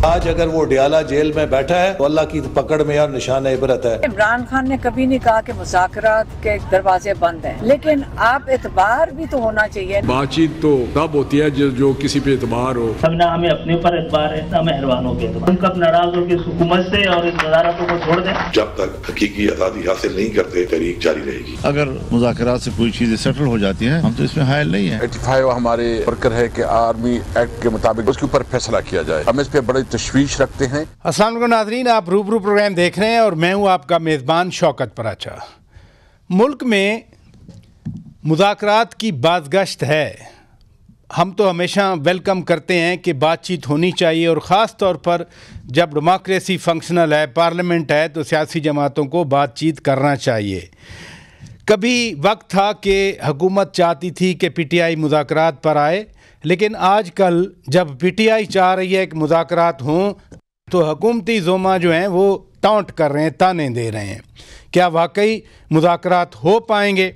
आज अगर वो डियाला जेल में बैठा है तो अल्लाह की पकड़ में और निशान इबरत है। इमरान खान ने कभी नहीं कहा कि मुज़ाकरात के दरवाजे बंद हैं, लेकिन आप एतबार भी तो होना चाहिए। बातचीत तो तब होती है जो किसी पे एतबार हो। हम ना हमें अपने ऊपर एतबार है ना मेहरबानों पे। हम कब नाराज होकर हुकूमत से और इन वज़ारतों को छोड़ दें। जब तक हकीकी आज़ादी हासिल नहीं करते तहरीक जारी रहेगी। अगर मुज़ाकरात से कोई चीजें सेटल हो जाती हैं हम तो इसमें हायल नहीं है। 85 हमारे वर्कर है कि आर्मी एक्ट के मुताबिक उसके ऊपर फैसला किया जाए। हम इस पे बड़े तशवीश रखते हैं। अस्सलाम वालेकुम नाज़रीन, आप रूबरू प्रोग्राम देख रहे हैं और मैं हूं आपका मेज़बान शौकत पराचा। मुल्क में मुज़ाकरात की बाज़गश्त है। हम तो हमेशा वेलकम करते हैं कि बातचीत होनी चाहिए और ख़ास तौर पर जब डेमोक्रेसी फंक्शनल है, पार्लियामेंट है, तो सियासी जमातों को बातचीत करना चाहिए। कभी वक्त था कि हुकूमत चाहती थी कि पीटीआई मुज़ाकरात पर आए, लेकिन आजकल जब पीटीआई चाह रही है कि मुज़ाकरात हों तो हुकूमती ज़ोमा जो हैं वो टाउंट कर रहे हैं, ताने दे रहे हैं। क्या वाकई मुज़ाकरात हो पाएंगे?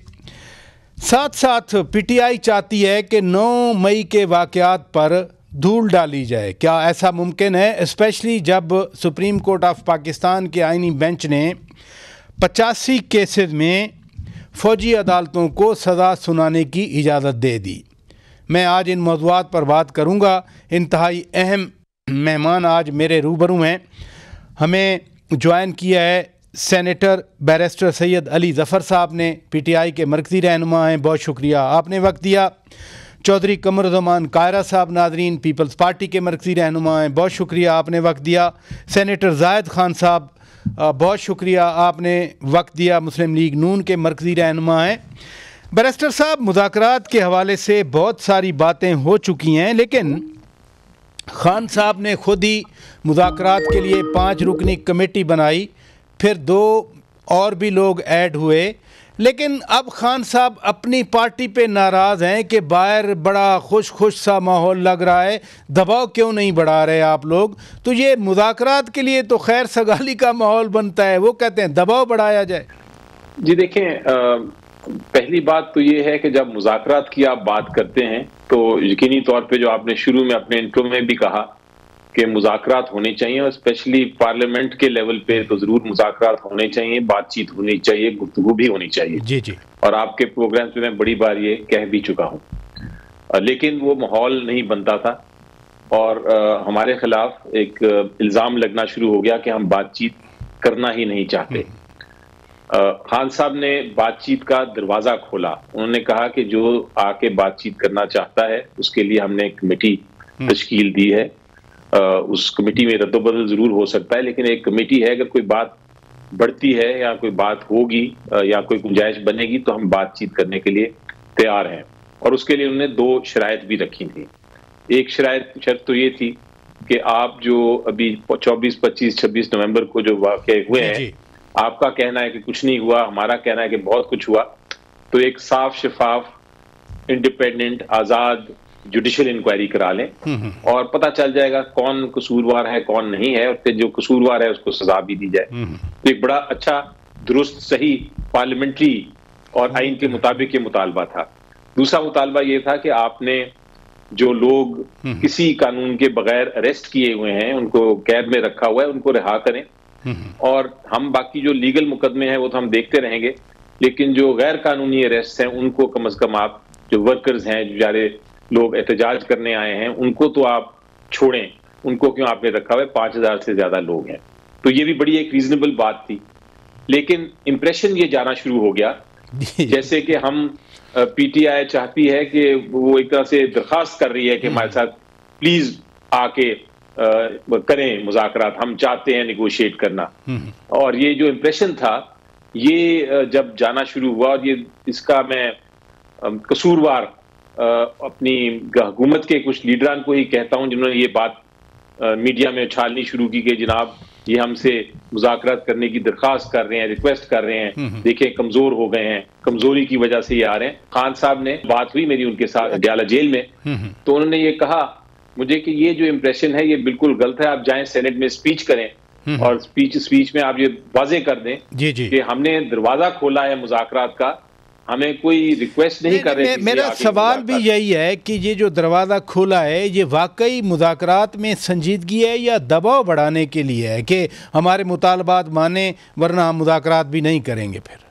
साथ साथ पीटीआई चाहती है कि 9 मई के वाक़यात पर धूल डाली जाए। क्या ऐसा मुमकिन है, स्पेशली जब सुप्रीम कोर्ट ऑफ पाकिस्तान के आइनी बेंच ने 85 केसेस में फ़ौजी अदालतों को सज़ा सुनाने की इजाज़त दे दी। मैं आज इन मौज़ूआत पर बात करूँगा। इंतहाई अहम मेहमान आज मेरे रूबरू हैं। हमें ज्वाइन किया है सेनेटर बैरिस्टर सैयद अली ज़फ़र साहब ने, पीटीआई के मरकज़ी रहनुमा हैं, बहुत शुक्रिया आपने वक्त दिया। चौधरी कमरुज़्ज़मान कायरा साहब नाज़रीन पीपल्स पार्टी के मरकज़ी रहनुमा हैं, बहुत शुक्रिया आपने वक्त दिया। सेनेटर ज़ाहिद ख़ान साहब बहुत शुक्रिया आपने वक्त दिया, मुस्लिम लीग नून के मरकज़ी रहनुमा हैं। बैरिस्टर साहब, मुज़ाकरात के हवाले से बहुत सारी बातें हो चुकी हैं, लेकिन ख़ान साहब ने ख़ुद ही मुज़ाकरात के लिए 5 रुकनी कमेटी बनाई, फिर 2 और भी लोग ऐड हुए, लेकिन अब ख़ान साहब अपनी पार्टी पे नाराज़ हैं कि बाहर बड़ा खुश सा माहौल लग रहा है, दबाव क्यों नहीं बढ़ा रहे आप लोग? तो ये मुज़ाकरात के लिए तो खैर सगाली का माहौल बनता है, वो कहते हैं दबाव बढ़ाया जाए। जी देखें, पहली बात तो ये है कि जब मुज़ाकरात की आप बात करते हैं तो यकीनी तौर पे जो आपने शुरू में अपने इंट्रो में भी कहा कि मुज़ाकरात होने चाहिए और स्पेशली पार्लियामेंट के लेवल पे तो ज़रूर मुज़ाकरात होने चाहिए, बातचीत होनी चाहिए, गुफ्तगू भी होनी चाहिए। जी जी। और आपके प्रोग्राम पे मैं बड़ी बार ये कह भी चुका हूँ, लेकिन वो माहौल नहीं बनता था और हमारे खिलाफ एक इल्ज़ाम लगना शुरू हो गया कि हम बातचीत करना ही नहीं चाहते। खान साहब ने बातचीत का दरवाज़ा खोला। उन्होंने कहा कि जो आके बातचीत करना चाहता है उसके लिए हमने एक कमेटी तश्कील दी है। उस कमेटी में रद्दोबदल जरूर हो सकता है, लेकिन एक कमेटी है, अगर कोई बात बढ़ती है या कोई बात होगी या कोई गुंजाइश बनेगी तो हम बातचीत करने के लिए तैयार हैं। और उसके लिए उन्होंने 2 शराइत भी रखी थी। एक शर्त तो ये थी कि आप जो अभी 24, 25, 26 नवंबर को जो वाक़े हुए हैं, आपका कहना है कि कुछ नहीं हुआ, हमारा कहना है कि बहुत कुछ हुआ, तो एक साफ शफाफ इंडिपेंडेंट आज़ाद जुडिशल इंक्वायरी करा लें और पता चल जाएगा कौन कसूरवार है कौन नहीं है, और फिर जो कसूरवार है उसको सजा भी दी जाए। तो एक बड़ा अच्छा दुरुस्त सही पार्लियामेंट्री और आइन के मुताबिक ये मुतालबा था। दूसरा मुतालबा ये था कि आपने जो लोग किसी कानून के बगैर अरेस्ट किए हुए हैं, उनको कैद में रखा हुआ है, उनको रिहा करें। और हम बाकी जो लीगल मुकदमे हैं वो तो हम देखते रहेंगे, लेकिन जो गैर कानूनी अरेस्ट हैं उनको कम से कम आप, जो वर्कर्स हैं, जो बेचारे लोग एहतजाज करने आए हैं, उनको तो आप छोड़ें। उनको क्यों आपने रखा हुआ है? 5000 से ज्यादा लोग हैं। तो ये भी बड़ी एक रीजनेबल बात थी, लेकिन इंप्रेशन ये जाना शुरू हो गया जैसे कि हम पीटीआई चाहती है कि वो एक तरह से दरखास्त कर रही है कि हमारे साथ प्लीज आके करें मुज़ाकरात, हम चाहते हैं निगोशिएट करना। और ये जो इंप्रेशन था ये जब जाना शुरू हुआ, और ये इसका मैं कसूरवार अपनी हुकूमत के कुछ लीडरान को ही कहता हूं जिन्होंने ये बात मीडिया में उछालनी शुरू की कि जनाब ये हमसे मुज़ाकरात करने की दरखास्त कर रहे हैं, रिक्वेस्ट कर रहे हैं, देखें कमजोर हो गए हैं, कमजोरी की वजह से ये आ रहे हैं। खान साहब ने बात हुई मेरी उनके साथ डियाला जेल में, तो उन्होंने ये कहा मुझे कि ये जो इंप्रेशन है ये बिल्कुल गलत है, आप जाएं सेनेट में स्पीच करें और स्पीच में आप ये वाजे कर दें कि हमने दरवाजा खोला है मुज़ाकरात का, हमें कोई रिक्वेस्ट नहीं कर रहे। मेरा सवाल भी यही है कि ये जो दरवाज़ा खुला है ये वाकई मुज़ाकरात में संजीदगी है या दबाव बढ़ाने के लिए है कि हमारे मुतालबात माने वरना हम मुज़ाकरात भी नहीं करेंगे? फिर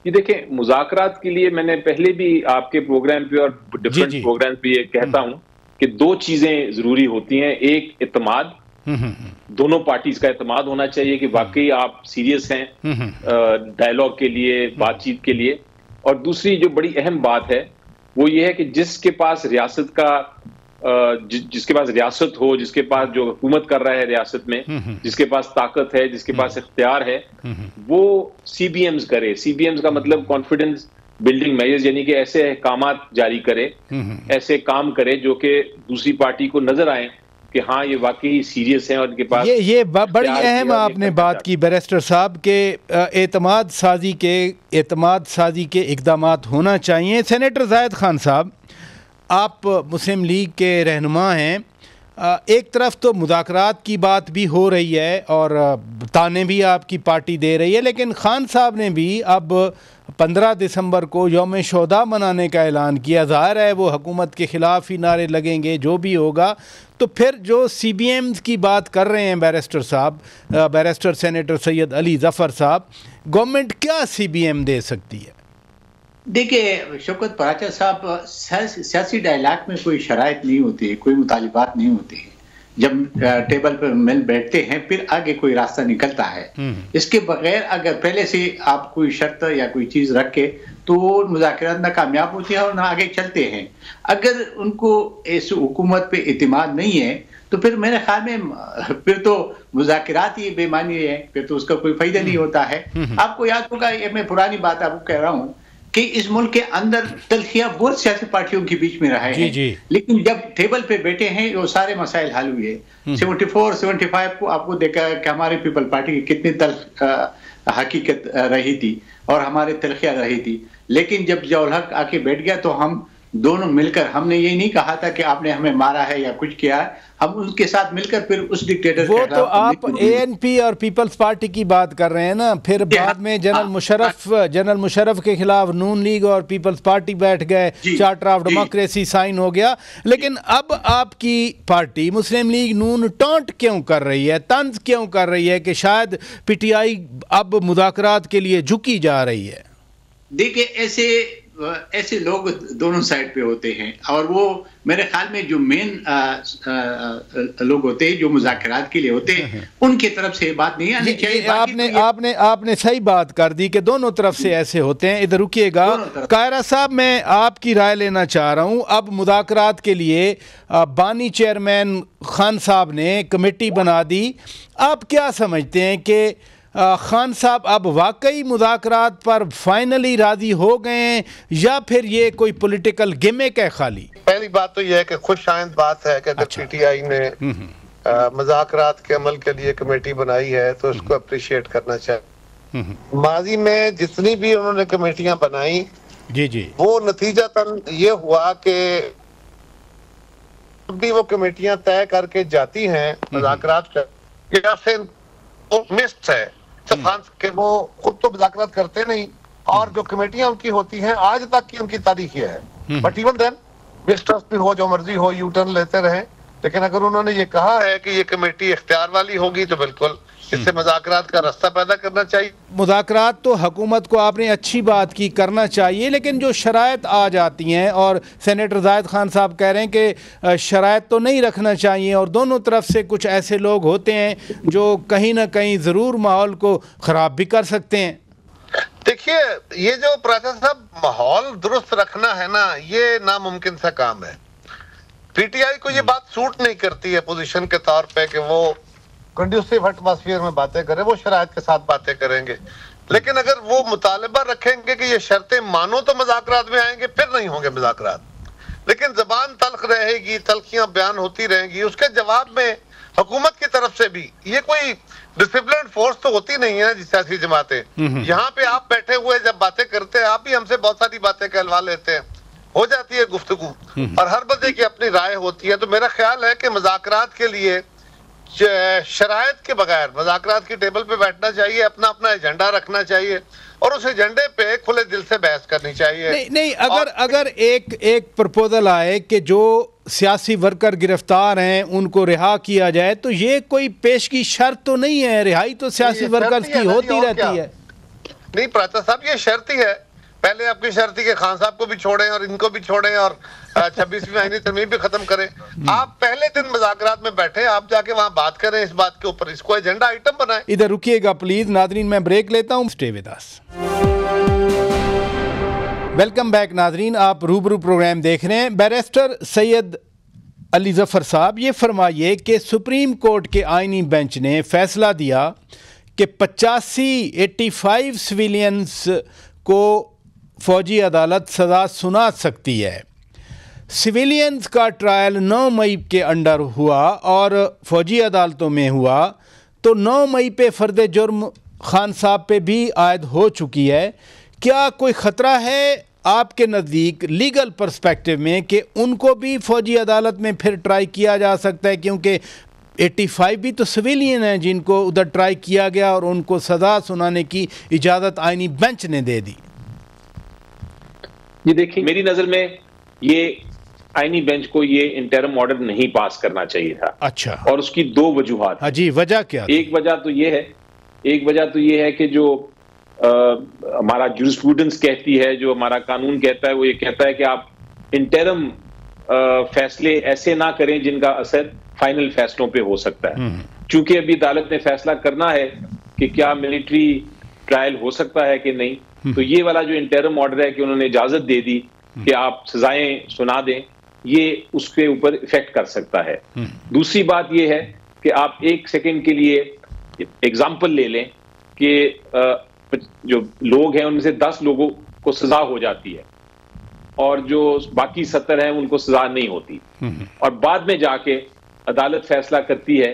ये देखें, मुज़ाकरात के लिए मैंने पहले भी आपके प्रोग्राम पे और डिफरेंट प्रोग्राम पे ये कहता हूं कि दो चीजें जरूरी होती हैं। एक, इत्मीनान, दोनों पार्टीज का इत्मीनान होना चाहिए कि वाकई आप सीरियस हैं डायलॉग के लिए, बातचीत के लिए। और दूसरी जो बड़ी अहम बात है वो ये है कि जिसके पास रियासत का जिसके पास रियासत हो, जिसके पास जो हुकूमत कर रहा है रियासत में, जिसके पास ताकत है, जिसके पास इख्तियार है, वो CBMs करे। CBMs का मतलब कॉन्फिडेंस बिल्डिंग मेजर्स, यानी कि ऐसे अहकामात जारी करे, ऐसे काम करे जो कि दूसरी पार्टी को नजर आए कि हाँ ये वाकई सीरियस हैं और इनके पास ये बड़ी अहम आपने बात की बैरिस्टर साहब के एतमाद साजी के इक़दामात होना चाहिए। सेनेटर जायद खान साहब, आप मुस्लिम लीग के रहनुमा हैं, एक तरफ तो मुज़ाकरात की बात भी हो रही है और ताने भी आपकी पार्टी दे रही है, लेकिन खान साहब ने भी अब 15 दिसंबर को यौम शोहदा मनाने का ऐलान किया। ज़ाहिर है वो हुकूमत के ख़िलाफ़ ही नारे लगेंगे जो भी होगा। तो फिर जो CBMs की बात कर रहे हैं बैरिस्टर साहब, बैरिस्टर सेनेटर सैयद अली ज़फ़र साहब, गवर्नमेंट क्या CBM दे सकती है? देखिए शौकत पराचा साहब, सियासी डायलॉग में कोई शराइत नहीं होती है, कोई मुतालिबात नहीं होते हैं। जब टेबल पर मिल बैठते हैं फिर आगे कोई रास्ता निकलता है। इसके बगैर अगर पहले से आप कोई शर्त या कोई चीज रख के तो वो मुज़ाकरात ना कामयाब होते हैं और ना आगे चलते हैं। अगर उनको इस हुकूमत पे इत्मीनान नहीं है तो फिर मेरे ख्याल में फिर तो मुज़ाकरात ही बेमानी है, फिर तो उसका कोई फायदा नहीं होता है। आपको याद होगा, ये मैं पुरानी बात आपको कह रहा हूँ कि इस मुल्क के अंदर तलखियां बहुत सियासी पार्टियों के बीच में रहे हैं, लेकिन जब टेबल पे बैठे हैं वो सारे मसाइल हल हुए। 74-75 को आपको देखा कि हमारे पीपल पार्टी की कितनी तल्ख हकीकत रही थी और हमारे तलखियां रही थी। लेकिन जब जवाहर हक आके बैठ गया तो हम दोनों मिलकर, हमने ये नहीं कहा था कि आपने हमें मारा है या कुछ किया है, हम उनके साथ मिलकर फिर उस डिक्टेटर वो तो आप ANP और पीपल्स पार्टी की बात कर रहे हैं ना। फिर बाद में जनरल मुशर्रफ के खिलाफ नून लीग और पीपल्स पार्टी बैठ गए, चार्टर ऑफ डेमोक्रेसी साइन हो गया। लेकिन अब आपकी पार्टी मुस्लिम लीग नून टॉन्ट क्यों कर रही है, तंज क्यों कर रही है कि शायद PTI अब मुज़ाकरात के लिए झुकी जा रही है? देखिए ऐसे लोग दोनों साइड पे होते हैं और वो मेरे ख्याल में जो मेन लोग होते हैं जो मुज़ाकरात के लिए होते हैं उनकी तरफ से बात नहीं आनी चाहिए। आपने सही बात कर दी कि दोनों तरफ से ऐसे होते हैं। इधर रुकिएगा कायरा साहब, मैं आपकी राय लेना चाह रहा हूँ। अब मुज़ाकरात के लिए बानी चेयरमैन खान साहब ने कमेटी बना दी। आप क्या समझते हैं कि खान साहब अब वाकई मुज़ाकरात पर फाइनली राजी हो गए या फिर ये कोई पॉलिटिकल गिमिक है खाली? पहली बात तो यह है कि खुश आइंद बात है कि अगर PTI ने मुज़ाकरात के अमल के लिए कमेटी बनाई है तो उसको अप्रिशिएट करना चाहिए। माजी में जितनी भी उन्होंने कमेटियां बनाई वो नतीजतन ये हुआ कि भी वो कमेटियां तय करके जाती हैं मुज़ाकरात या फिर मिस्ड है कि वो खुद तो मुज़ाकरात करते नहीं और जो कमेटियां उनकी होती हैं आज तक की उनकी तारीख ये है। बट इवन देन मिसट्रस्ट भी हो, जो मर्जी हो, यू टर्न लेते रहे। लेकिन अगर उन्होंने ये कहा है कि ये कमेटी इख्तियार वाली होगी तो बिल्कुल इससे मुज़ाकरात का रास्ता पैदा करना चाहिए। मुज़ाकरात तो हुकूमत को आपने अच्छी बात की करना चाहिए, लेकिन जो शराइत आ जाती हैं और सेनेटर जायद खान साहब कह रहे हैं कि शराइत तो नहीं रखना चाहिए और दोनों तरफ से कुछ ऐसे लोग होते हैं जो कहीं ना कहीं ज़रूर माहौल को ख़राब भी कर सकते हैं। देखिए ये जो प्राचा साहब माहौल दुरुस्त रखना है ना, ये नामुमकिन सा काम है। PTI को ये बात सूट नहीं करती है पोजीशन के तौर पे कि वो कंड्यूसिव एटमॉस्फेयर में बातें करें, वो शराइत के साथ बातें करेंगे। लेकिन अगर वो मुतालबा रखेंगे कि ये शर्तें मानो तो मुज़ाकरात में आएंगे, फिर नहीं होंगे मुज़ाकरात। लेकिन जबान तल्ख रहेगी, तल्खियां बयान होती रहेंगी। उसके जवाब में हुकूमत की तरफ से भी ये कोई डिसिप्लिन फोर्स तो होती नहीं है सियासी जमातें। यहाँ पे आप बैठे हुए जब बातें करते हैं, आप भी हमसे बहुत सारी बातें कहलवा लेते हैं, हो जाती है गुफ्तगू और हर बंदे की अपनी राय होती है। तो मेरा ख्याल है कि मुज़ाकरात के लिए शरायत के बगैर मुज़ाकरात की टेबल पे बैठना चाहिए, अपना अपना एजेंडा रखना चाहिए और उस एजेंडे पे खुले दिल से बहस करनी चाहिए। नहीं, अगर एक प्रपोजल आए कि जो सियासी वर्कर गिरफ्तार हैं उनको रिहा किया जाए, तो ये कोई पेश की शर्त तो नहीं है, रिहाई तो सियासी वर्कर्स की होती रहती है। नहीं प्राचा साहब, ये शर्त ही है। पहले आपकी शर्त ही कि खान साहब को भी छोड़ें और इनको भी छोड़ें और 26वीं आईनी तरमीम भी खत्म करें। आप पहले दिन मुज़ाकरात में बैठे, आप जाके वहां बात करें इस बात के ऊपर, इसको एजेंडा आइटम बनाएं। इधर रुकिएगा प्लीज नाजरीन, मैं ब्रेक लेता हूं, stay with us. Welcome back नाजरीन, आप रूबरू प्रोग्राम देख रहे हैं। बैरिस्टर सैयद अली ज़फ़र साहब, ये फरमाइए कि सुप्रीम कोर्ट के आइनी बेंच ने फैसला दिया कि 85 सिविलियंस को फ़ौजी अदालत सज़ा सुना सकती है। सिविलियंस का ट्रायल 9 मई के अंडर हुआ और फ़ौजी अदालतों में हुआ, तो 9 मई पे फ़र्द जुर्म खान साहब पे भी आयद हो चुकी है। क्या कोई ख़तरा है आपके नज़दीक लीगल पर्सपेक्टिव में कि उनको भी फ़ौजी अदालत में फिर ट्राई किया जा सकता है, क्योंकि 85 भी तो सिविलियन हैं जिनको उधर ट्राई किया गया और उनको सज़ा सुनाने की इजाज़त आइनी बेंच ने दे दी? ये देखिए, मेरी नज़र में ये आइनी बेंच को ये इंटरम ऑर्डर नहीं पास करना चाहिए था। अच्छा। और उसकी 2 वजूहात। हाँ जी, वजह क्या? एक वजह तो ये है कि जो हमारा जूरिस्प्रूडेंस कहती है, जो हमारा कानून कहता है, वो ये कहता है कि आप इंटरम फैसले ऐसे ना करें जिनका असर फाइनल फैसलों पे हो सकता है। चूंकि अभी अदालत ने फैसला करना है कि क्या मिलिट्री ट्रायल हो सकता है कि नहीं, तो ये वाला जो इंटरम ऑर्डर है कि उन्होंने इजाजत दे दी कि आप सजाएं सुना दें, ये उसके ऊपर इफेक्ट कर सकता है। दूसरी बात ये है कि आप एक सेकंड के लिए एग्जाम्पल ले लें कि जो लोग हैं उनमें से 10 लोगों को सजा हो जाती है और जो बाकी 70 हैं उनको सजा नहीं होती, और बाद में जाके अदालत फैसला करती है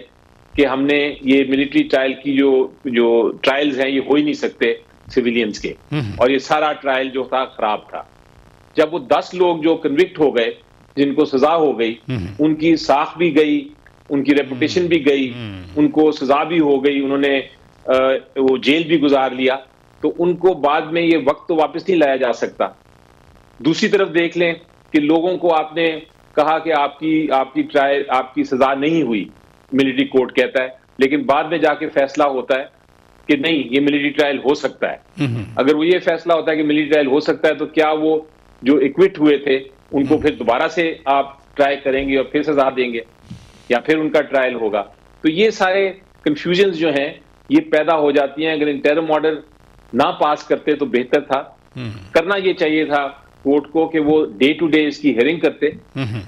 कि हमने ये मिलिट्री ट्रायल की जो ट्रायल्स हैं ये हो ही नहीं सकते सिविलियंस के, और ये सारा ट्रायल जो था खराब था। जब वो 10 लोग जो कन्विक्ट हो गए, जिनको सजा हो गई, उनकी साख भी गई, उनकी रेपुटेशन भी गई, उनको सजा भी हो गई, उन्होंने वो जेल भी गुजार लिया, तो उनको बाद में ये वक्त तो वापस नहीं लाया जा सकता। दूसरी तरफ देख लें कि लोगों को आपने कहा कि आपकी ट्रायल, आपकी सजा नहीं हुई, मिलिट्री कोर्ट कहता है, लेकिन बाद में जाके फैसला होता है कि नहीं, ये मिलिट्री ट्रायल हो सकता है। अगर वो ये फैसला होता है कि मिलिट्री ट्रायल हो सकता है, तो क्या वो जो एक्विट हुए थे उनको फिर दोबारा से आप ट्राई करेंगे और फिर सजा देंगे, या फिर उनका ट्रायल होगा? तो ये सारे कंफ्यूजन्स जो हैं ये पैदा हो जाती हैं। अगर इंटरम ऑर्डर ना पास करते तो बेहतर था। करना ये चाहिए था कोर्ट को कि वो डे टू डे इसकी हियरिंग करते।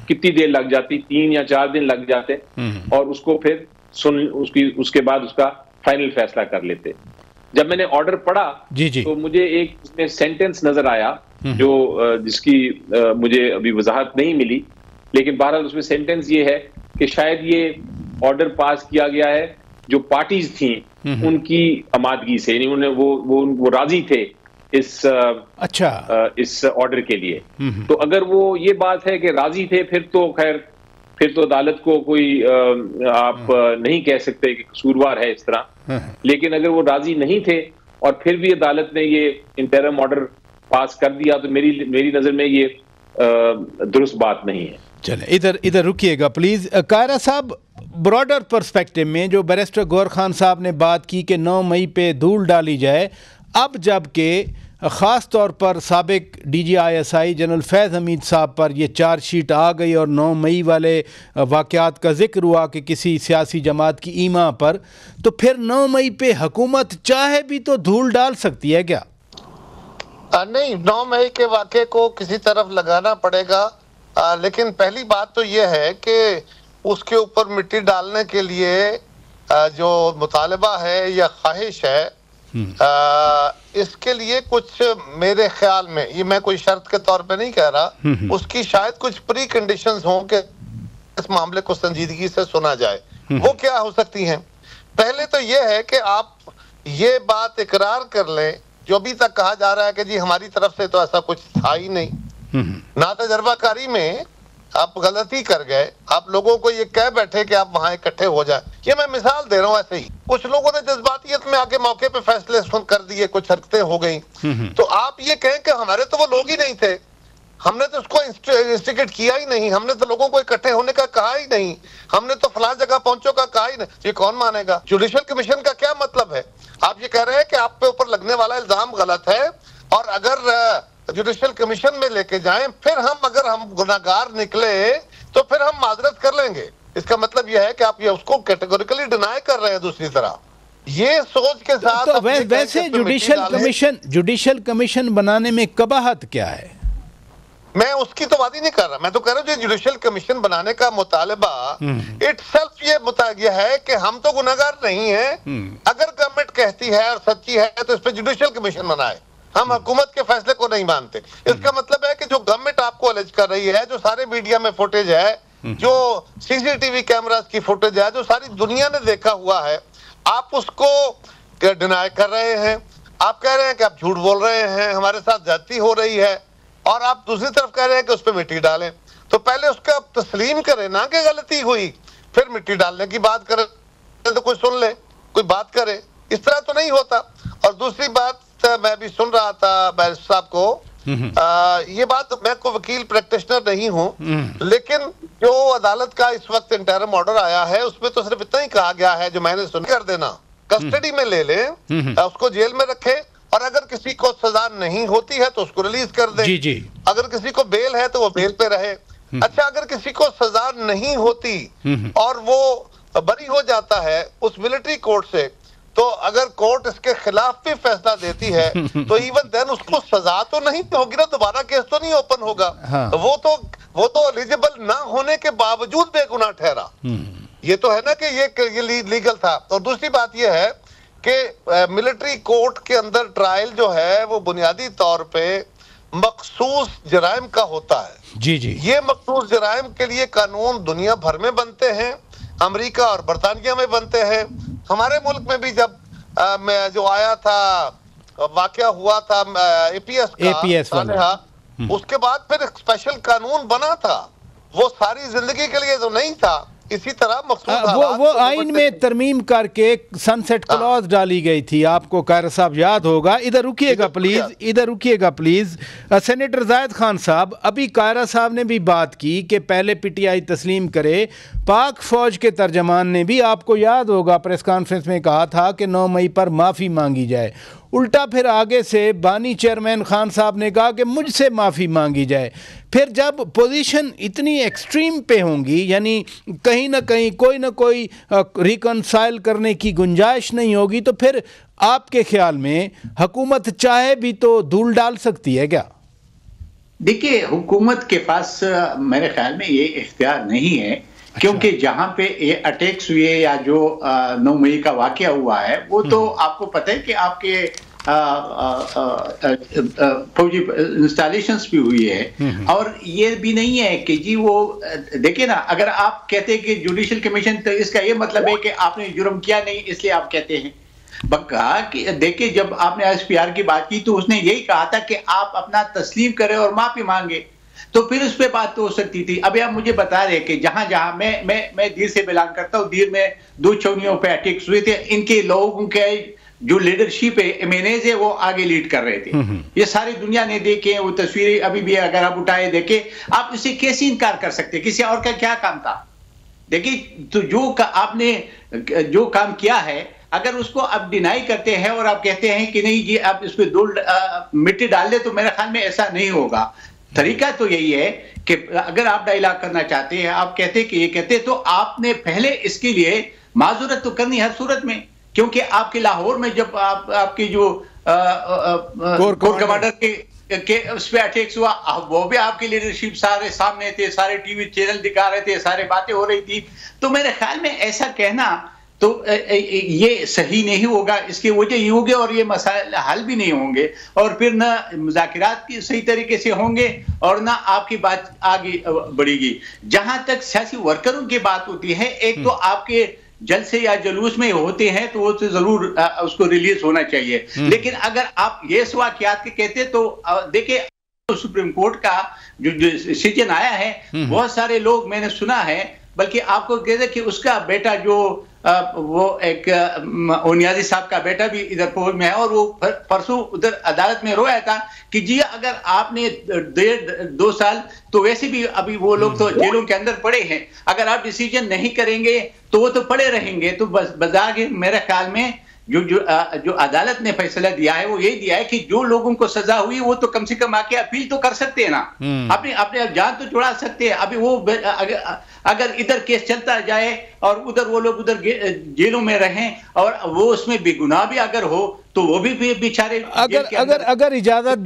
कितनी देर लग जाती? 3 या 4 दिन लग जाते, और उसको फिर उसके बाद उसका फाइनल फैसला कर लेते। जब मैंने ऑर्डर पढ़ा तो मुझे एक इसमें सेंटेंस नजर आया जो जिसकी मुझे अभी वजाहत नहीं मिली, लेकिन बहरहाल उसमें सेंटेंस ये है कि शायद ये ऑर्डर पास किया गया है जो पार्टीज थी उनकी आमादगी से, यानी उन्हें वो राजी थे इस ऑर्डर के लिए। तो अगर वो ये बात है कि राजी थे, फिर तो अदालत को कोई आप नहीं कह सकते कि कसूरवार है इस तरह। लेकिन अगर वो राजी नहीं थे और फिर भी अदालत ने ये इंटरम ऑर्डर पास कर दिया, तो मेरी नजर में ये दुरुस्त बात नहीं है। चले इधर रुकिएगा प्लीज। कायरा साहब, ब्रॉडर पर्सपेक्टिव में जो बैरिस्टर गौहर खान साहब ने बात की कि 9 मई पे धूल डाली जाए, अब जबकि ख़ास तौर पर साबिक DGISI जनरल फैज़ हमीद साहब पर ये चार्जशीट आ गई और 9 मई वाले वाक़यात का जिक्र हुआ कि किसी सियासी जमात की ईमा पर, तो फिर 9 मई पे हुकूमत चाहे भी तो धूल डाल सकती है क्या? नहीं, 9 मई के वाक़े को किसी तरफ लगाना पड़ेगा। लेकिन पहली बात तो ये है कि उसके ऊपर मिट्टी डालने के लिए जो मुतालबा है या ख्वाहिश है, इसके लिए कुछ मेरे ख्याल में, ये मैं कोई शर्त के तौर पे नहीं कह रहा, उसकी शायद कुछ प्री कंडीशंस हों कि इस मामले को संजीदगी से सुना जाए। वो क्या हो सकती हैं? पहले तो ये है कि आप ये बात इकरार कर लें, जो अभी तक कहा जा रहा है कि जी हमारी तरफ से तो ऐसा कुछ था ही नहीं। ना तजर्बाकारी में आप गलती कर गए, आप लोगों को ये कह बैठे कि आप वहां इकट्ठे हो जाए। ये मैं मिसाल दे रहा हूँ ऐसे ही। कुछ लोगों ने जज्बातियत में आके मौके पे फैसले कर दिए, कुछ हरकतें हो गई। तो आप ये कहें कि हमारे तो वो लोग ही नहीं थे, हमने तो उसको इंस्टिगेट किया ही नहीं, हमने तो लोगों को इकट्ठे होने का कहा ही नहीं, हमने तो फलां जगह पहुंचो का कहा ही नहीं। ये कौन मानेगा? जुडिशियल कमीशन का क्या मतलब है? आप ये कह रहे हैं कि आप पे ऊपर लगने वाला इल्जाम गलत है, और अगर जुडिशियल कमीशन में लेके जाएं, फिर अगर हम गुनाहगार निकले तो फिर हम माजरत कर लेंगे। इसका मतलब यह है कि आप ये उसको कैटेगोरिकली डिनाई कर रहे हैं। दूसरी तरह ये सोच के साथ तो वैसे जुडिशियल कमीशन बनाने में कबाहत क्या है? मैं उसकी तो बात ही नहीं कर रहा, मैं तो कह रहा हूँ जुडिशियल कमीशन बनाने का मुतालबा इटसेल्फ ये है कि हम तो गुनाहगार नहीं हैं। अगर गवर्नमेंट कहती है और सच्ची है तो इस पे जुडिशियल कमीशन बनाए। हम हुकूमत के फैसले को नहीं मानते। इसका मतलब है कि जो गवर्नमेंट आपको अलेज कर रही है, जो सारे मीडिया में फुटेज है, जो सीसीटीवी कैमरास की फुटेज है, जो सारी दुनिया ने देखा हुआ है, आप उसको डिनाई कर रहे हैं। आप कह रहे हैं कि आप झूठ बोल रहे हैं, हमारे साथ ज्यादती हो रही है, और आप दूसरी तरफ कह रहे हैं कि उस पर मिट्टी डालें। तो पहले उसका तस्लीम करें ना कि गलती हुई, फिर मिट्टी डालने की बात करें तो कोई सुन ले, कोई बात करे। इस तरह तो नहीं होता। और दूसरी बात, मैं भी सुन रहा था बैरिस्टर साहब को, ये बात, मैं कोई वकील प्रैक्टिशनर नहीं हूँ, लेकिन जो अदालत का इस वक्त इंटरिम ऑर्डर आया है उसमें तो सिर्फ इतना ही कहा गया है, जो मैंने सुन कर देना, कस्टडी में ले ले, उसको जेल में रखे, और अगर किसी को सजा नहीं होती है तो उसको रिलीज कर दे। जी। अगर किसी को बेल है तो वो बेल पे रहे। अच्छा, अगर किसी को सजा नहीं होती और वो बरी हो जाता है उस मिलिट्री कोर्ट से, तो अगर कोर्ट इसके खिलाफ भी फैसला देती है तो इवन देन उसको सजा तो नहीं होगी ना, दोबारा केस तो नहीं ओपन होगा। हाँ। वो तो एलिजिबल ना होने के बावजूद बेगुनाह ठहरा। ये तो है ना कि ये लीगल था। और दूसरी बात ये है कि मिलिट्री कोर्ट के अंदर ट्रायल जो है वो बुनियादी तौर पे मखसूस जराइम का होता है। जी। ये मखसूस जराइम के लिए कानून दुनिया भर में बनते हैं, अमेरिका और बरतानिया में बनते हैं। हमारे मुल्क में भी जब मैं जो आया था, वाकया हुआ था एपीएस वाला, उसके बाद फिर एक स्पेशल कानून बना था। वो सारी जिंदगी के लिए तो नहीं था। इसी तरह वो आइन में तरमीम करके सनसेट क्लॉज डाली गई थी, आपको कायरा साहब याद होगा। इधर रुकिएगा प्लीज। सेनेटर जायद खान साहब, अभी कायरा साहब ने भी बात की कि पहले पीटीआई तस्लीम करे। पाक फौज के तर्जमान ने भी, आपको याद होगा, प्रेस कॉन्फ्रेंस में कहा था कि 9 मई पर माफ़ी मांगी जाए। उल्टा फिर आगे से बानी चेयरमैन खान साहब ने कहा कि मुझसे माफ़ी मांगी जाए। फिर जब पोजीशन इतनी एक्सट्रीम पे होंगी, यानी कहीं ना कहीं कोई ना कोई रिकनसाइल करने की गुंजाइश नहीं होगी, तो फिर आपके ख्याल में हुकूमत चाहे भी तो धूल डाल सकती है क्या? देखिए, हुकूमत के पास मेरे ख्याल में ये इख्तियार नहीं है। अच्छा। क्योंकि जहां पे ये अटैक्स हुए या जो 9 मई का वाकया हुआ है, वो तो आपको पता है कि आपके फौजी इंस्टॉलेशंस भी हुई है। और ये भी नहीं है कि जी वो देखिए ना, अगर आप कहते हैं कि जुडिशियल कमीशन, तो इसका ये मतलब है कि आपने जुर्म किया नहीं इसलिए आप कहते हैं। कहा कि देखिए, जब आपने एसपीआर की बात की तो उसने यही कहा था कि आप अपना तस्लीम करें और माफी मांगे, तो फिर उस पर बात तो हो सकती थी। अभी आप मुझे बता रहे कि जहां जहां मैं दीर से बिलोंग करता हूँ, दीर में 2 छावनियों पे अटैक्स हुए थे। इनके लोगों के जो लीडरशिप है, एमएनएज है, वो आगे लीड कर रहे थे। ये सारी दुनिया ने देखे, वो तस्वीरें अभी भी अगर आप उठाए देखे, आप इसे कैसे इनकार कर सकते? किसी और का क्या काम था? देखिए, तो आपने जो काम किया है, अगर उसको आप डिनाई करते हैं और आप कहते हैं कि नहीं जी आप इस पे मिट्टी डाल दे, तो मेरे ख्याल में ऐसा नहीं होगा। तरीका तो यही है कि अगर आप डायलॉग करना चाहते हैं, आप कहते हैं कि ये कहते, तो आपने पहले इसके लिए माजूरत तो करनी हर सूरत में। क्योंकि आपके लाहौर में जब आपके जो कोर कमांडर के उस पर अटैक्स हुआ, वो भी आपकी लीडरशिप सारे सामने थे, सारे टीवी चैनल दिखा रहे थे, सारे बातें हो रही थी। तो मेरे ख्याल में ऐसा कहना तो ये सही नहीं होगा। इसकी वजह ये होगी और ये मसाइल हल भी नहीं होंगे, और फिर ना मुज़ाकिरात की सही तरीके से होंगे और ना आपकी बात आगे बढ़ेगी। जहां तक सियासी वर्करों की बात होती है, एक तो आपके जलसे या जुलूस में होते हैं तो वो तो जरूर उसको रिलीज होना चाहिए। लेकिन अगर आप ये वाक़यात के कहते तो देखिए, सुप्रीम कोर्ट का जो डिसीजन आया है, बहुत सारे लोग मैंने सुना है, बल्कि आपको कहते कि उसका बेटा जो वो एक ओनियाजी साहब का बेटा भी इधर फौज में है, और वो परसों उधर अदालत में रोया था कि जी अगर आपने 1.5-2 साल, तो वैसे भी अभी वो लोग तो जेलों के अंदर पड़े हैं, अगर आप डिसीजन नहीं करेंगे तो वो तो पड़े रहेंगे। तो बस बजाय मेरे ख्याल में जो अदालत ने फैसला दिया है वो यही दिया है कि जो लोगों को सजा हुई वो तो कम से कम आके अपील तो कर सकते हैं ना, अपने जान तो छुड़ा सकते हैं। अभी वो अगर इधर केस चलता जाए और उधर वो लोग उधर जेलों में रहें और वो उसमें बेगुनाह भी अगर हो तो वो भी बेचारे अगर इजाज़त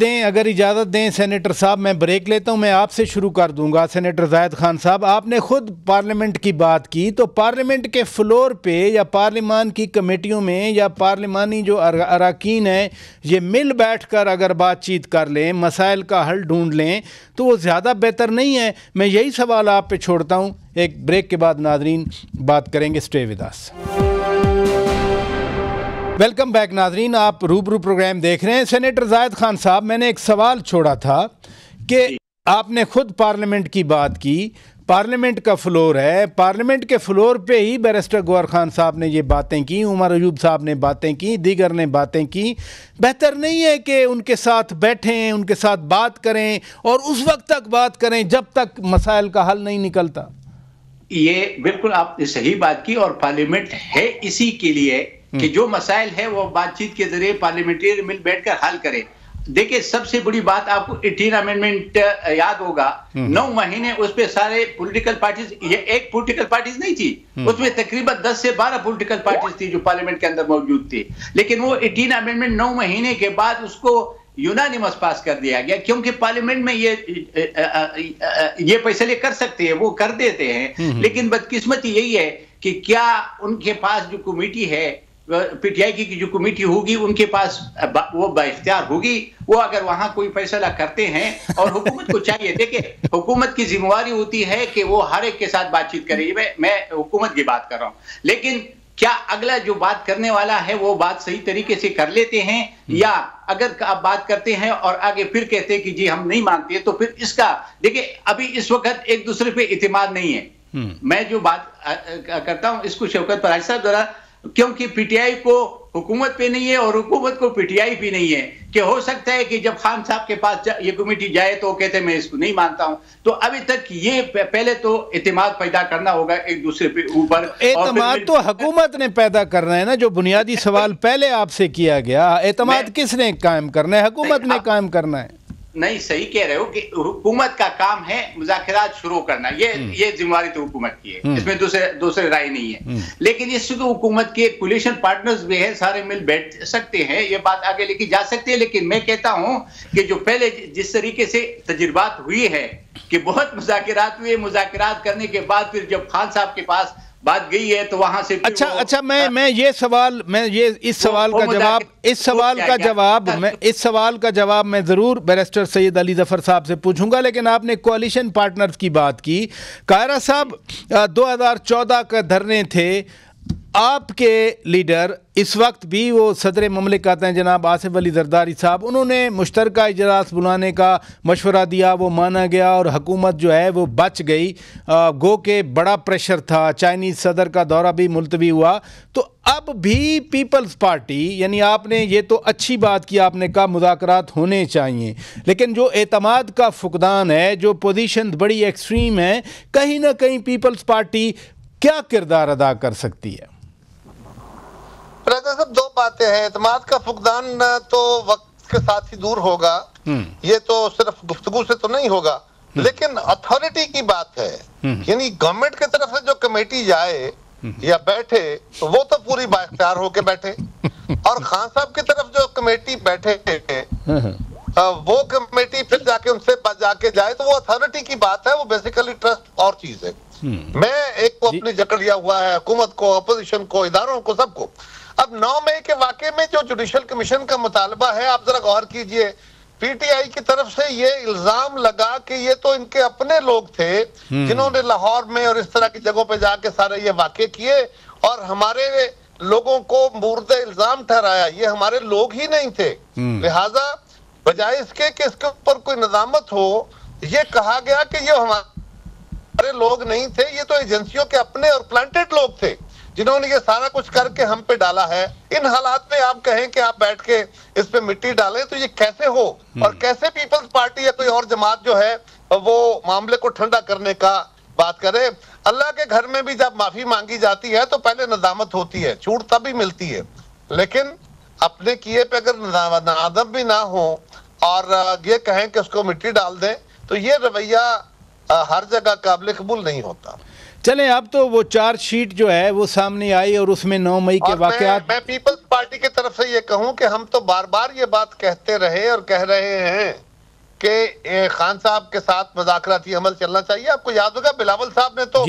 दें सेनेटर साहब, मैं ब्रेक लेता हूं, मैं आपसे शुरू कर दूंगा। सेनेटर जायद खान साहब, आपने खुद पार्लियामेंट की बात की, तो पार्लियामेंट के फ्लोर पे या पार्लियामान की कमेटियों में या पार्लिमानी जो अरकान हैं ये मिल बैठ कर अगर बातचीत कर लें, मसाइल का हल ढूंढ लें, तो वो ज़्यादा बेहतर नहीं है? मैं यही सवाल आप पे छोड़ता हूँ। एक ब्रेक के बाद नाजरीन बात करेंगे। Stay with us. Welcome back नाजरीन, आप रूबरू प्रोग्राम देख रहे हैं। सेनेटर जायद खान साहब, मैंने एक सवाल छोड़ा था कि आपने खुद पार्लियामेंट की बात की, पार्लियामेंट का फ्लोर है, पार्लियामेंट के फ्लोर पे ही बैरिस्टर गौहर खान साहब ने ये बातें की, उमर अयूब साहब ने बातें की, दीगर ने बातें की। बेहतर नहीं है कि उनके साथ बैठें, उनके साथ बात करें और उस वक्त तक बात करें जब तक मसाइल का हल नहीं निकलता? ये बिल्कुल आपने सही बात की, और पार्लियामेंट है इसी के लिए कि जो मसाइल है वो बातचीत के जरिए पार्लियामेंटेरियन मिल बैठकर हल करें। देखिए, सबसे बड़ी बात आपको 18 अमेंडमेंट याद होगा, 9 महीने उस पे सारे पॉलिटिकल पार्टीज, ये एक पॉलिटिकल पार्टीज नहीं थी, उसमें तकरीबन 10 से 12 पॉलिटिकल पार्टीज थी जो पार्लियामेंट के अंदर मौजूद थी, लेकिन वो 18 अमेंडमेंट 9 महीने के बाद उसको यूनानिमस पास कर दिया गया, क्योंकि पार्लियामेंट में ये फैसले कर सकते हैं, वो कर देते हैं। लेकिन बदकिस्मती यही है कि क्या उनके पास जो कमेटी है, पीटीआई की जो कमेटी होगी, उनके पास वो बाइख्तियार होगी, वो अगर वहां कोई फैसला करते हैं, और हुकूमत को चाहिए, देखिए हुकूमत की जिम्मेवारी होती है कि वो हर एक के साथ बातचीत करे। मैं हुकूमत की बात कर रहा हूं, लेकिन क्या अगला जो बात करने वाला है वो बात सही तरीके से कर लेते हैं, या अगर आप बात करते हैं और आगे फिर कहते हैं कि जी हम नहीं मानते, तो फिर इसका देखिए अभी इस वक्त एक दूसरे पे इतिमाद नहीं है। मैं जो बात करता हूं इसको शौकत पराज साहब जरा, क्योंकि पीटीआई को हुकूमत पे नहीं है और हुकूमत को पीटीआई भी नहीं है, कि हो सकता है कि जब खान साहब के पास ये कमेटी जाए तो कहते मैं इसको नहीं मानता हूं। तो अभी तक ये पहले तो इत्मीनान पैदा करना होगा एक दूसरे पे ऊपर। एतमाद तो हुकूमत ने पैदा करना है ना, जो बुनियादी सवाल पहले आपसे किया गया, एतमाद किसने कायम करना है? हुकूमत ने कायम करना है। नहीं, सही कह रहे हो कि हुकूमत का काम है मुज़ाकरात शुरू करना, ये जिम्मेवारी तो हुकूमत की है, इसमें दूसरे राय नहीं है। लेकिन इससे तो हुकूमत के कोलिशन पार्टनर्स भी है, सारे मिल बैठ सकते हैं, ये बात आगे लेके जा सकते हैं। लेकिन मैं कहता हूं कि जो पहले जिस तरीके से तजुर्बात हुई है कि बहुत मुज़ाकरात हुए, मुज़ाकरात करने के बाद फिर जब खान साहब के पास बात गई है तो वहां से अच्छा इस सवाल का जवाब मैं जरूर बैरिस्टर सैयद अली जफर साहब से पूछूंगा, लेकिन आपने कोalition पार्टनर्स की बात की। कायरा साहब, 2014 का धरने थे, आपके लीडर इस वक्त भी वो सदर ममलिकत हैं जनाब आसिफ अली जरदारी साहब, उन्होंने मुश्तरका इजलास बुलाने का मशवरा दिया, वो माना गया और हुकूमत जो है वो बच गई। गो के बड़ा प्रेशर था, चाइनीज़ सदर का दौरा भी मुलतवी हुआ। तो अब भी पीपल्स पार्टी, यानी आपने ये तो अच्छी बात की, आपने कहा मुज़ाकरात होने चाहिए, लेकिन जो एतमाद का फुकदान है, जो पोजीशन बड़ी एक्सट्रीम है, कहीं ना कहीं पीपल्स पार्टी क्या किरदार अदा कर सकती है? सब दो बातें हैं। एतमाद का फुकदान तो वक्त के साथ ही दूर होगा, ये तो सिर्फ गुफ्तगू से तो नहीं होगा, लेकिन अथॉरिटी की बात है, यानी गवर्नमेंट की तरफ से जो कमेटी जाए या बैठे तो वो तो पूरी बाइख्तियार होके बैठे, और खान साहब की तरफ जो कमेटी बैठे वो कमेटी फिर जाके उनसे जाके जाए तो वो अथॉरिटी की बात है, वो बेसिकली ट्रस्ट और चीज है। मैं एक को अपनी जकड़ लिया हुआ है, हुकूमत को, अपोजिशन को, इदारों को, सबको। अब 9 मई के वाकये में जो जुडिशल कमीशन का मुतालबा है, आप जरा गौर कीजिए, पीटीआई की तरफ से ये इल्जाम लगा कि ये तो इनके अपने लोग थे जिन्होंने लाहौर में और इस तरह की जगहों पे जाके सारे ये वाकये किए और हमारे लोगों को मुर्द इल्जाम ठहराया। ये हमारे लोग ही नहीं थे, लिहाजा बजाय इसके कि इसके ऊपर कोई निजामत हो। ये कहा गया कि ये हमारे लोग नहीं थे, ये तो एजेंसियों के अपने और प्लांटेड लोग थे जिन्होंने ये सारा कुछ करके हम पे डाला है। इन हालात में आप कहें कि आप बैठ के इस पे मिट्टी डालें तो ये कैसे हो, और कैसे पीपल्स पार्टी या कोई और जमात जो है वो मामले को ठंडा करने का बात करे। अल्लाह के घर में भी जब माफी मांगी जाती है तो पहले नदामत होती है, छूट तभी मिलती है, लेकिन अपने किए पे अगर नादम भी ना हो और ये कहें कि उसको मिट्टी डाल दें तो ये रवैया हर जगह काबिल कबूल नहीं होता। चलें, अब तो वो चार्जशीट जो है वो सामने आई और उसमें 9 मई के वाकयात। मैं पीपल्स पार्टी की तरफ से ये कहूं कि हम तो बार बार ये बात कहते रहे और कह रहे हैं कि खान साहब के साथ मुज़ाकराती अमल चलना चाहिए। आपको याद होगा बिलावल साहब ने तो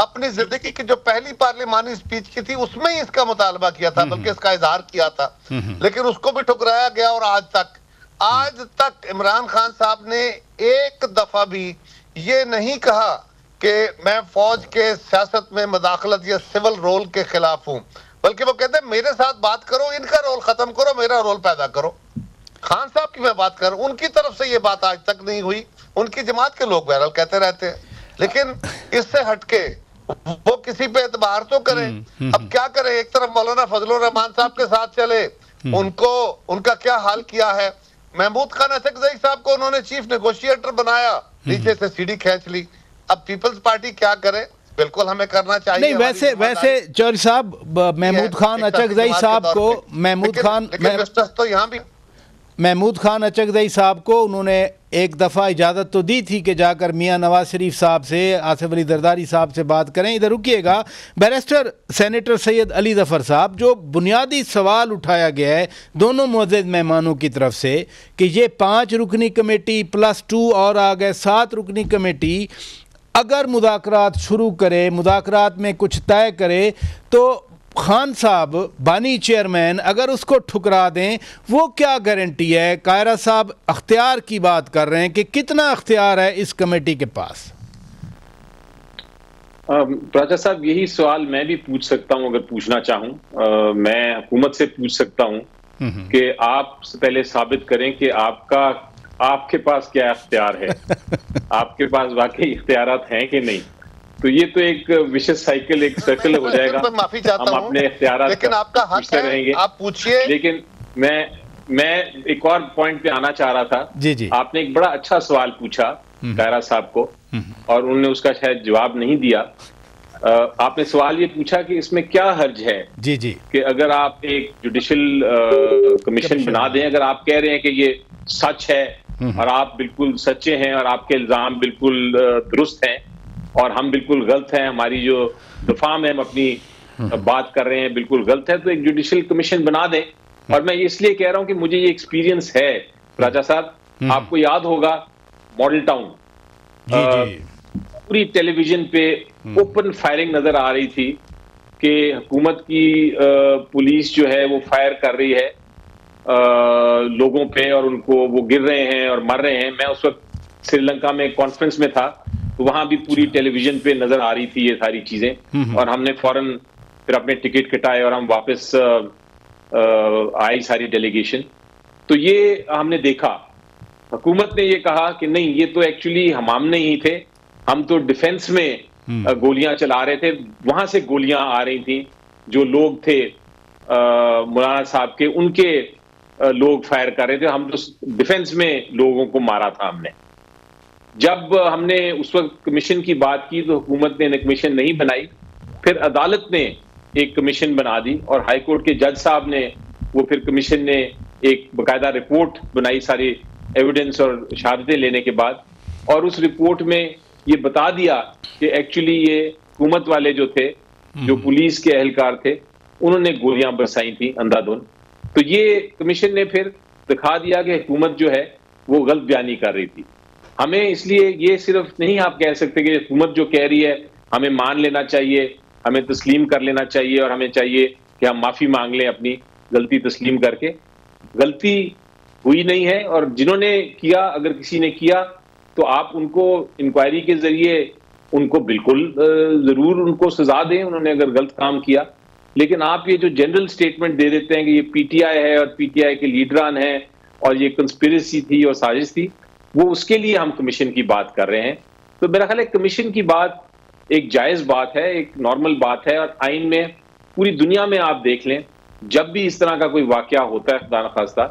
अपनी जिंदगी की जो पहली पार्लिमानी स्पीच की थी उसमें ही इसका मुतालबा किया था, बल्कि इसका इजहार किया था, लेकिन उसको भी ठुकराया गया। और आज तक इमरान खान साहब ने एक दफा भी ये नहीं कहा कि मैं फौज के सियासत में मुदाखलत या सिविल रोल के खिलाफ हूं, बल्कि वो कहते हैं मेरे साथ बात करो, इनका रोल खत्म करो, मेरा रोल पैदा करो। खान साहब की मैं बात कर, उनकी तरफ से ये बात आज तक नहीं हुई। उनकी जमात के लोग बहरहाल कहते रहते हैं, लेकिन इससे हटके वो किसी पे एतबार तो करें। अब क्या करें, एक तरफ मौलाना फजलुर रहमान साहब के साथ चले, उनका क्या हाल किया है। महमूद खान अचकजई साहब को उन्होंने चीफ नेगोशिएटर बनाया, नीचे से सीढ़ी खींच ली। अब पीपल्स पार्टी क्या करे, बिल्कुल हमें करना चाहिए। नहीं, वैसे चौधरी साहब महमूद खान अचकजई साहब को महमूद खान अचकजई साहब को उन्होंने एक दफ़ा इजाज़त तो दी थी कि जाकर मियां नवाज शरीफ साहब से, आसिफ अली जरदारी साहब से बात करें। इधर रुकिएगा, बैरिस्टर सेनेटर सैयद अली ज़फ़र साहब, जो बुनियादी सवाल उठाया गया है दोनों मुअज़्ज़ज़ मेहमानों की तरफ से कि ये 5 रुकनी कमेटी +2 और आ गए 7 रुकनी कमेटी अगर मुज़ाकरात शुरू करे, मुज़ाकरात में कुछ तय करे, तो खान साहब बानी चेयरमैन अगर उसको ठुकरा दें, वो क्या गारंटी है। कायरा साहब अख्तियार की बात कर रहे हैं कि कितना अख्तियार है इस कमेटी के पास। राजा साहब, यही सवाल मैं भी पूछ सकता हूं अगर पूछना चाहूं। मैं हुकूमत से पूछ सकता हूं कि आप पहले साबित करें कि आपके पास क्या इख्तियार है, आपके पास वाकई इख्तियारात हैं कि नहीं। तो ये तो एक विशेष साइकिल, एक सर्कल हो जाएगा। मैं माफी चाहता हूं, अपने इख्तियारात लेकिन आपका हक है, रहेंगे, आप पूछिए। लेकिन मैं एक और पॉइंट पे आना चाह रहा था। जी। आपने एक बड़ा अच्छा सवाल पूछा कायरा साहब को और उन्होंने उसका शायद जवाब नहीं दिया। आपने सवाल ये पूछा कि इसमें क्या हर्ज है जी कि अगर आप एक जुडिशल कमीशन बना दें, अगर आप कह रहे हैं कि ये सच है और आप बिल्कुल सच्चे हैं और आपके इल्जाम बिल्कुल दुरुस्त हैं और हम बिल्कुल गलत हैं, हमारी जो दफा में हम अपनी बात कर रहे हैं बिल्कुल गलत है, तो एक जुडिशल कमीशन बना दें। और मैं इसलिए कह रहा हूं कि मुझे ये एक्सपीरियंस है राजा साहब, आपको याद होगा मॉडल टाउन पूरी टेलीविजन पे ओपन फायरिंग नजर आ रही थी कि हुकूमत की पुलिस जो है वो फायर कर रही है लोगों पे और उनको वो गिर रहे हैं और मर रहे हैं। मैं उस वक्त श्रीलंका में कॉन्फ्रेंस में था, तो वहां भी पूरी टेलीविजन पे नजर आ रही थी ये सारी चीजें, और हमने फौरन फिर अपने टिकट कटाए और हम वापस आई सारी डेलीगेशन। तो ये हमने देखा, हुकूमत ने ये कहा कि नहीं, ये तो एक्चुअली हम नहीं थे, हम तो डिफेंस में गोलियां चला रहे थे, वहां से गोलियां आ रही थी, जो लोग थे मौलाना साहब के, उनके लोग फायर कर रहे थे, हम तो डिफेंस में लोगों को मारा था हमने। जब हमने उस वक्त कमीशन की बात की तो हुकूमत ने कमीशन नहीं बनाई, फिर अदालत ने एक कमीशन बना दी और हाई कोर्ट के जज साहब ने, वो फिर कमीशन ने एक बाकायदा रिपोर्ट बनाई सारी एविडेंस और शहादतें लेने के बाद, और उस रिपोर्ट में ये बता दिया कि एक्चुअली ये हुकूमत वाले जो थे, जो पुलिस के एहलकार थे, उन्होंने गोलियां बरसाई थी अंधाधुंध। तो ये कमीशन ने फिर दिखा दिया कि हुकूमत जो है वो गलत बयानी कर रही थी। हमें इसलिए ये सिर्फ नहीं आप कह सकते कि हुकूमत जो कह रही है हमें मान लेना चाहिए, हमें तस्लीम कर लेना चाहिए और हमें चाहिए कि हम माफी मांग लें अपनी गलती तस्लीम करके। गलती हुई नहीं है, और जिन्होंने किया, अगर किसी ने किया तो आप उनको इंक्वायरी के जरिए उनको बिल्कुल जरूर उनको सजा दें, उन्होंने अगर गलत काम किया। लेकिन आप ये जो जनरल स्टेटमेंट दे देते हैं कि ये पीटीआई है और पीटीआई के लीडरान हैं और ये कंस्पिरेसी थी और साजिश थी, वो उसके लिए हम कमीशन की बात कर रहे हैं। तो मेरा ख्याल है कमीशन की बात एक जायज़ बात है, एक नॉर्मल बात है, और आइन में पूरी दुनिया में आप देख लें, जब भी इस तरह का कोई वाकया होता है खुदा न खास्ता,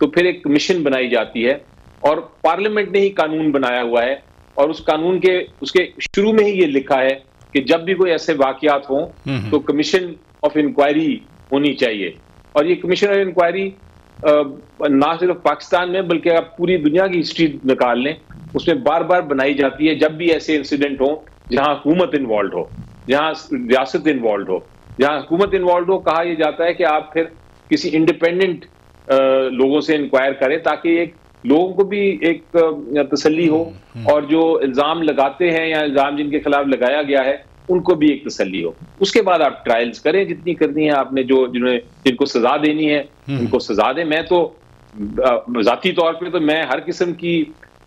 तो फिर एक कमीशन बनाई जाती है और पार्लियामेंट ने ही कानून बनाया हुआ है, और उस कानून के उसके शुरू में ही ये लिखा है कि जब भी कोई ऐसे वाकयात हों तो कमीशन ऑफ इंक्वायरी होनी चाहिए। और ये कमीशन ऑफ इंक्वायरी ना सिर्फ पाकिस्तान में बल्कि आप पूरी दुनिया की हिस्ट्री निकाल लें, उसमें बार बार बनाई जाती है जब भी ऐसे इंसिडेंट हो जहां हुकूमत इन्वॉल्व हो, जहां रियासत इन्वॉल्व हो, जहां हुकूमत इन्वॉल्व हो। कहा यह जाता है कि आप फिर किसी इंडिपेंडेंट लोगों से इंक्वायर करें ताकि एक लोगों को भी एक तसल्ली हो, और जो इल्जाम लगाते हैं या इल्जाम जिनके खिलाफ लगाया गया है उनको भी एक तसल्ली हो। उसके बाद आप ट्रायल्स करें जितनी करनी है आपने, जिनको सजा देनी है उनको सजा दें। मैं तो जाती तौर पे तो मैं हर किस्म की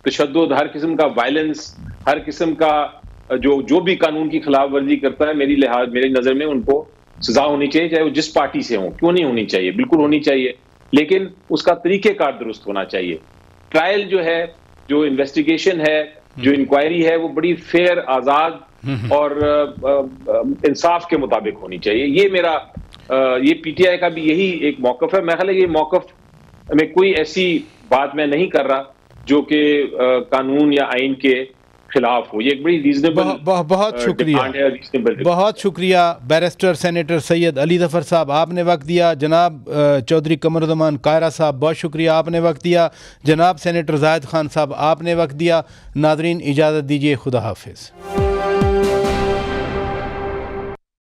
तशद्दुद, हर किस्म का वायलेंस, हर किस्म का जो भी कानून की खिलाफ वर्जी करता है, मेरी नजर में उनको सजा होनी चाहिए, चाहे वो जिस पार्टी से हो। क्यों नहीं होनी चाहिए, बिल्कुल होनी चाहिए, लेकिन उसका तरीकेकार दुरुस्त होना चाहिए। ट्रायल जो है, जो इन्वेस्टिगेशन है, जो इंक्वायरी है, वो बड़ी फेयर, आजाद और इंसाफ के मुताबिक होनी चाहिए। ये पीटीआई का भी यही एक मौकफ है। मैं ख्याल है ये मौकफ में कोई ऐसी बात मैं नहीं कर रहा जो कि कानून या आइन के खिलाफ हो। ये एक बड़ी रीजनेबल बहुत शुक्रिया बैरिस्टर सेनेटर सैयद अली ज़फ़र साहब, आपने वक्त दिया। जनाब चौधरी कमरुज़्ज़मान कायरा साहब, बहुत शुक्रिया, आपने वक्त दिया। जनाब सेनेटर ज़ाहिद खान साहब, आपने वक्त दिया। नाज़रीन इजाज़त दीजिए, खुदा हाफिज़।